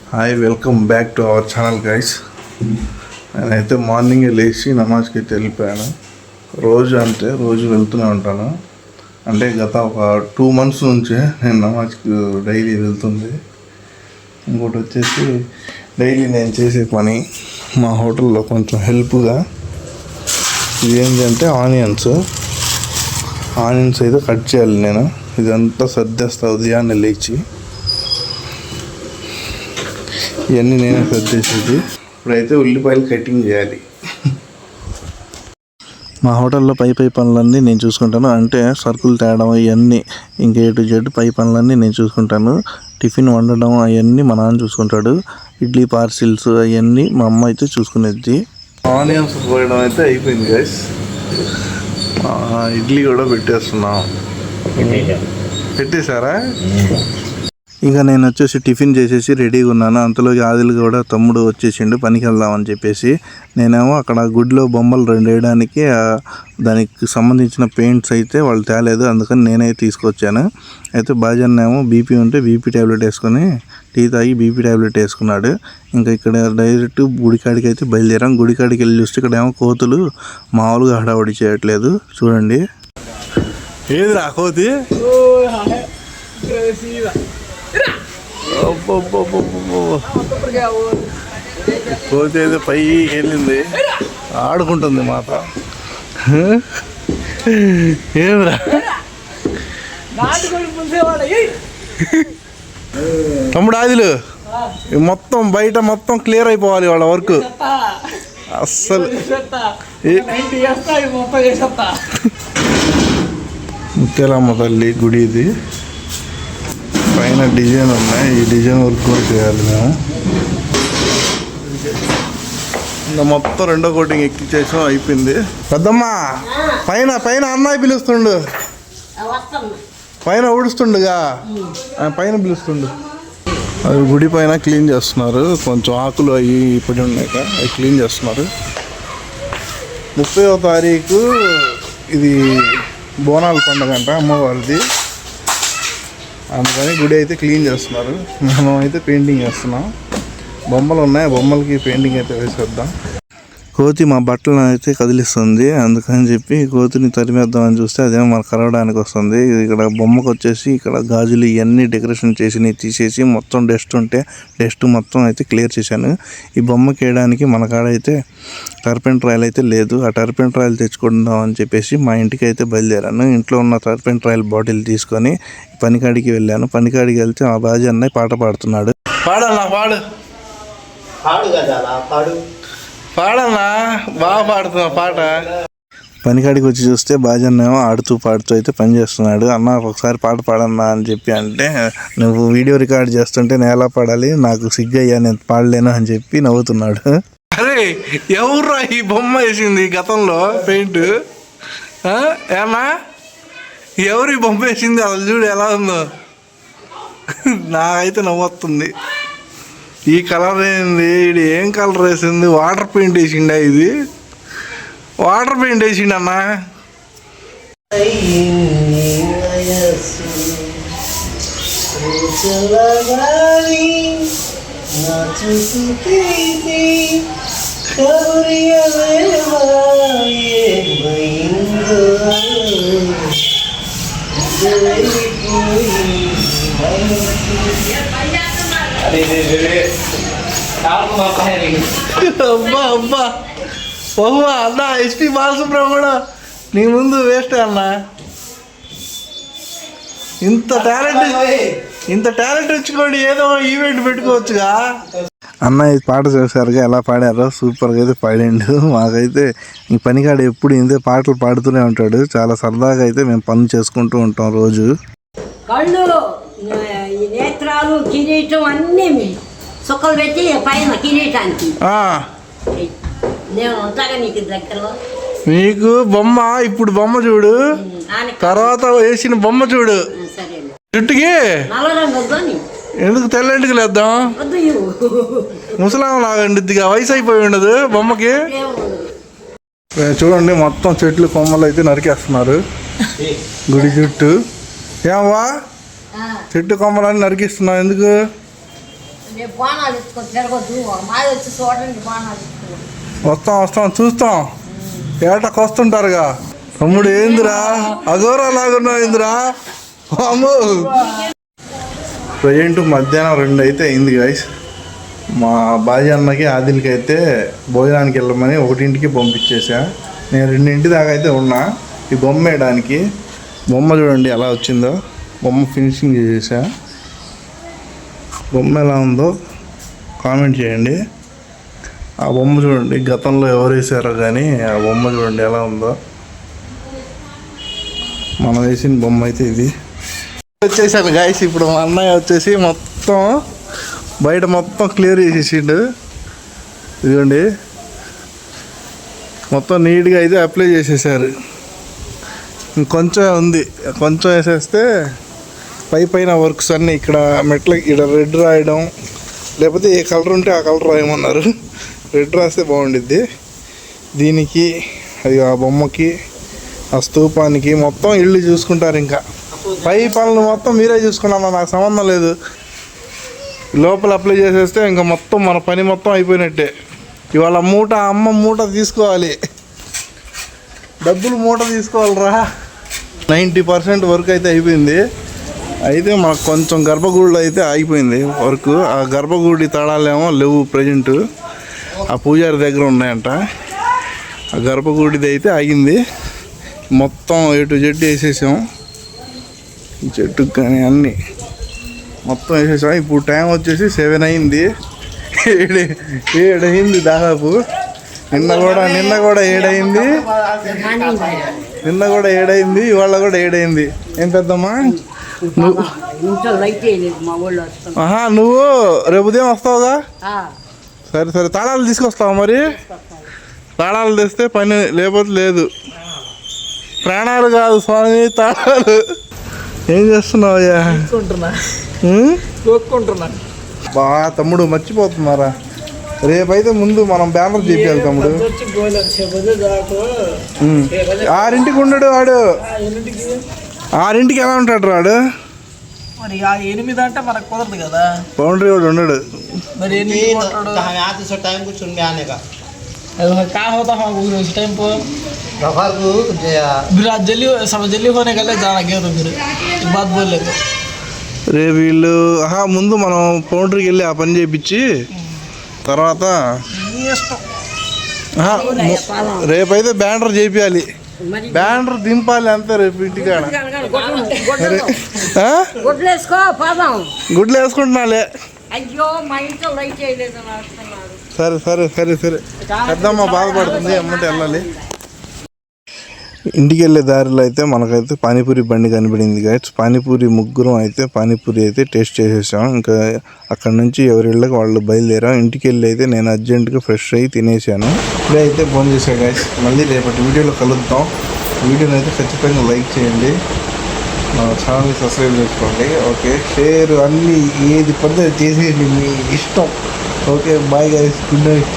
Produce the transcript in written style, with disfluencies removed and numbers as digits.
Hi welcome back to our channel guys. నేనైతే మార్నింగే లేచి నమాజ్కి అయితే వెళ్ళిపోయాను. రోజు వెళ్తూనే ఉంటాను. అంటే గత ఒక 2 months నుంచే నేను నమాజ్కి డైలీ వెళ్తుంది. ఇంకోటి వచ్చేసి డైలీ నేను చేసే పని మా హోటల్లో కొంచెం హెల్ప్గా ఇదేంటంటే ఆనియన్స్ అయితే కట్ చేయాలి. నేను ఇదంతా సర్దేస్తా ఉదయాన్నే లేచి. ఇవన్నీ నేనే సర్దేసేది. ఇప్పుడైతే ఉల్లిపాయలు కటింగ్ చేయాలి. మా హోటల్లో పై పనులన్నీ నేను చూసుకుంటాను. అంటే సరుకులు తేడం ఇవన్నీ ఇంకా A to Z పై పనులన్నీ నేను చూసుకుంటాను. టిఫిన్ వండడం అవన్నీ మా నాన్న చూసుకుంటాడు. ఇడ్లీ పార్సిల్స్ అవన్నీ మా అమ్మ అయితే చూసుకునేది. ఆనియన్స్ పోయడం అయితే అయిపోయింది గైస్. ఇడ్లీ కూడా పెట్టేస్తున్నాం. పెట్టేశారా? ఇంకా నేను వచ్చేసి టిఫిన్ చేసేసి రెడీగా ఉన్నాను. అంతలోకి ఆదిల్ కూడా తమ్ముడు వచ్చేసిండు పనికి వెళ్దామని చెప్పేసి. నేనేమో అక్కడ గుడిలో బొమ్మలు 2 వేయడానికి దానికి సంబంధించిన పెయింట్స్ అయితే వాళ్ళు తేలేదు. అందుకని నేనే తీసుకొచ్చాను. అయితే బాజాన్నేమో బీపీ ఉంటే బీపీ ట్యాబ్లెట్ వేసుకొని టీ తాగి బీపీ ట్యాబ్లెట్ వేసుకున్నాడు. ఇంకా ఇక్కడ డైరెక్ట్ గుడికాడికి అయితే బయలుదేరాం. గుడికాడికి వెళ్ళి చూస్తే ఇక్కడ ఏమో కోతులు మామూలుగా హడావడి చేయట్లేదు. చూడండి ఏదిరా కోతి. కోతి అయితే పైకి వెళ్ళింది, ఆడుకుంటుంది మాట. ఏమిరా తమ్ముడు ఆదిలు మొత్తం బయట మొత్తం క్లియర్ అయిపోవాలి వాళ్ళ వర్క్. అస్సలు ముత్యాలమ్మ తల్లి గుడి ఇది. పైన డిజైన్ ఉన్నాయి. ఈ డిజైన్ వర్క్ కూడా చేయాలి మేము. ఇంకా మొత్తం 2వ కోటింగ్ ఎక్కించేసాం, అయిపోయింది. పెద్దమ్మా పైన అన్నయ్య పిలుస్తుండు, పైన ఊడుస్తుండుగా, పైన పిలుస్తుండు. అది గుడి పైన క్లీన్ చేస్తున్నారు. కొంచెం ఆకులు అవి పడి ఉన్నాయి, అవి క్లీన్ చేస్తున్నారు. 30వ తారీఖు ఇది బోనాల పండుగ అంట అమ్మవారిది. అందుకని గుడి అయితే క్లీన్ చేస్తున్నారు. మనం అయితే పెయింటింగ్ చేస్తున్నాం. బొమ్మలు ఉన్నాయి, బొమ్మలకి పెయింటింగ్ అయితే వేసేద్దాం. కోతి మా బట్టలను అయితే కదిలిస్తుంది. అందుకని చెప్పి కోతిని తరిమేద్దామని చూస్తే అదేమో మనకు కరవడానికి వస్తుంది. ఇక్కడ బొమ్మకు వచ్చేసి ఇక్కడ గాజులు ఇవన్నీ డెకరేషన్ చేసి తీసేసి మొత్తం డస్ట్ మొత్తం అయితే క్లియర్ చేశాను. ఈ బొమ్మకి వేయడానికి మన కాడ అయితే టర్పెంట్ రాయల్ అయితే లేదు. ఆ టర్పెంట్ రాయల్ తెచ్చుకుందాం అని చెప్పేసి మా ఇంటికి అయితే బయలుదేరాను. ఇంట్లో ఉన్న టర్పెంట్ రాయల్ బాటిల్ తీసుకొని పనికాడికి వెళ్ళాను. పనికాడికి వెళ్తే ఆ బాజీ అన్నయ్య పాట పాడుతున్నాడు. పాడన్నా పాడన్నా బాగా పాడుతున్నా పాట. పనికాడికి వచ్చి చూస్తే బాజన్నేమో ఆడుతూ పాడుతూ అయితే పని చేస్తున్నాడు. అన్న ఒకసారి పాట పాడన్నా అని చెప్పి అంటే, నువ్వు వీడియో రికార్డ్ చేస్తుంటే నేను ఎలా పాడాలి, నాకు సిగ్గయ్యా, నేను పాడలేను అని చెప్పి నవ్వుతున్నాడు. అరే ఎవర్రా ఈ బొమ్మ వేసింది గతంలో పెయింట్? ఏమా ఎవరు ఈ బొమ్మ వేసింది? అసలు చూడు ఎలా ఉందో. నాకైతే నవ్వుతుంది. ఈ కలర్ ఏంది? ఇది ఏం కలర్ వేసింది? వాటర్ పెయింట్ వేసిండా? ఇది వాటర్ పెయింట్ వేసిండు అన్నా. అబ్బా బహువా అన్న ఎస్పీ బాలసుబ్రహ్మణ్యం కూడా నీ ముందు వేస్ట్ అన్న. ఇంత టాలెంట్ వచ్చుకోండి, ఏదో ఈవెంట్ పెట్టుకోవచ్చుగా. అన్న ఈ పాట చేశారుగా, ఎలా పాడారో సూపర్గా అయితే పాడిండు. మాకైతే ఈ పనికాడ ఎప్పుడు ఇంతే పాటలు పాడుతూనే ఉంటాడు. చాలా సరదాగా అయితే మేము పనులు చేసుకుంటూ ఉంటాం రోజు. కళ్ళు నేత్రాలు కిరీటం అన్నీ సుక్కలు పెట్టి పైన కిరీటానికి నీకు దగ్గర నీకు బొమ్మ, ఇప్పుడు బొమ్మ చూడు, తర్వాత వేసిన బొమ్మ చూడు. చుట్టుకి ఎందుకు తెల్లంటికి లేద్దాం, ముసలాం లాగండిద్దిగా, వయసు అయిపోయి ఉండదు బొమ్మకి. చూడండి మొత్తం చెట్లు కొమ్మలు అయితే నరికేస్తున్నారు గుడి చుట్టూ. ఏమవా చెట్టు కొమ్మలన్నీ నరికిస్తున్నావు ఎందుకు? రేపు బాణాలు ఎత్తుకొని తిరగొద్దు మాది వచ్చి చూడండి బాణాలు ఎత్తుకొని. వస్తాం చూస్తాం ఏటకు వస్తుంటారుగా. తమ్ముడు ఏందిరా అఘోరా లాగున్నావు ఏందిరా అమ్మో. ప్రజెంట్ మధ్యాహ్నం 2 అయితే అయింది గైస్. మా బాజీ అన్నకి ఆదిల్కి అయితే భోజనానికి వెళ్ళమని 1ంటికి పంపించేసా. నేను 2 దాకా అయితే ఉన్నా ఈ బొమ్మ వేయడానికి. బొమ్మ చూడండి ఎలా వచ్చిందో, బొమ్మ ఫినిషింగ్ చేసేసా. బొమ్మ ఎలా ఉందో కామెంట్ చేయండి. ఆ బొమ్మ చూడండి గతంలో ఎవరు వేసారో కానీ ఆ బొమ్మ చూడండి ఎలా ఉందో. మనం వేసిన బొమ్మ అయితే ఇది వచ్చేసాను గాయస్. ఇప్పుడు మా అన్నయ్య వచ్చేసి మొత్తం బయట మొత్తం క్లియర్ చేసేసిండు. ఇదిగోండి మొత్తం నీట్గా అయితే అప్లై చేసేసారు. ఇంకొంచెం ఉంది, కొంచెం వేసేస్తే పైన వర్క్స్ అన్నీ ఇక్కడ మెట్లకి ఇక్కడ రెడ్ రాయడం, లేకపోతే ఏ కలర్ ఉంటే ఆ కలర్ రాయమన్నారు. రెడ్ రాస్తే బాగుండిద్ది. దీనికి అది ఆ బొమ్మకి ఆ స్తూపానికి మొత్తం ఇల్లు చూసుకుంటారు. ఇంకా పై పనులు మొత్తం మీరే చూసుకున్నాను, నాకు సంబంధం లేదు. లోపల అప్లై చేసేస్తే ఇంకా మొత్తం మన పని మొత్తం అయిపోయినట్టే. ఇవాళ అమ్మ మూట తీసుకోవాలి, డబ్బులు మూట తీసుకోవాలిరా. 90% వర్క్ అయితే అయిపోయింది. అయితే మనకు కొంచెం గర్భగుడిలో అయితే ఆగిపోయింది వర్క్. ఆ గర్భగుడి తాళాలేమో లేవు ప్రజెంట్, ఆ పూజారి దగ్గర ఉన్నాయంట. ఆ గర్భగుడిది అయితే ఆగింది. మొత్తం A to Z వేసేసాం, చెట్టుకు కానీ అన్నీ మొత్తం వేసేసాం. ఇప్పుడు టైం వచ్చేసి 7 అయింది, 7 అయింది దాదాపు. నిన్న కూడా 7 అయింది, నిన్న కూడా 7 అయింది, ఇవాళ కూడా 7 అయింది. ఏం పెద్దమ్మా నువ్వు ఇంట్లో లైట్ వేయలేదు మా ఊళ్ళో వస్తాం. నువ్వు రేపు ఉదయం వస్తావుగా? సరే తాళాలు తీసుకొస్తావా మరి? తాళాలు తెస్తే పని, లేకపోతే లేదు. ప్రాణాలు కాదు స్వామి, తాళాలు. ఏం చేస్తున్నావయ్యా? బా తమ్ముడు మర్చిపోతున్నారా? రేపైతే ముందు మనం బ్యానర్ చేయాలి తమ్ముడు. 6ంటికి ఉండడు వాడు, 6ంటికి ఎలా ఉంటాడు వాడు? మరి 8 అంటే మనకు కుదరదు కదా. బౌండరీ వాడు ఉండడు. మరి टाइम को चुन में आने का क्या होता है उस टाइम पर रफार को फिर आज जल्दी होने के लिए जाना क्यों? फिर एक बात बोल लेते రేపు వీళ్ళు ముందు మనం పౌండరీకి వెళ్ళి ఆ పని చేయించి తర్వాత రేపైతే బ్యానర్ చేయాలి, బ్యానర్ దింపాలి అంతే రేపు ఇంటికాడ. గుడ్లు వేసుకో పాదం. గుడ్లు వేసుకుంటున్నాలే. అయ్యో మా ఇంట్లో లైట్ వేయలేదు అంటున్నారు. సరే పెద్దమ్మ బాధపడుతుంది, అమ్మంటే వెళ్ళాలి. ఇంటికి వెళ్ళే దారిలో అయితే మనకైతే పానీపూరి బండి కనబడింది గైడ్స్. పానీపూరి ముగ్గురం అయితే పానీపూరి అయితే టేస్ట్ చేసేసాం. ఇంకా అక్కడ నుంచి ఎవరి ఇళ్ళకి వాళ్ళు బయలుదేరాం. ఇంటికి వెళ్ళి అయితే నేను అర్జెంటుగా ఫ్రెష్ అయ్యి తినేసాను. ఇప్పుడే అయితే ఫోన్ చేశాను గైడ్స్. మళ్ళీ రేపటి వీడియోలో కలుద్దాం. వీడియోని అయితే ఖచ్చితంగా లైక్ చేయండి, మన ఛానల్ని సబ్స్క్రైబ్ చేసుకోండి. ఓకే, షేర్ అన్నీ ఏది పడితే చేసేయండి, మీ ఇష్టం. Okay, bye guys, good night.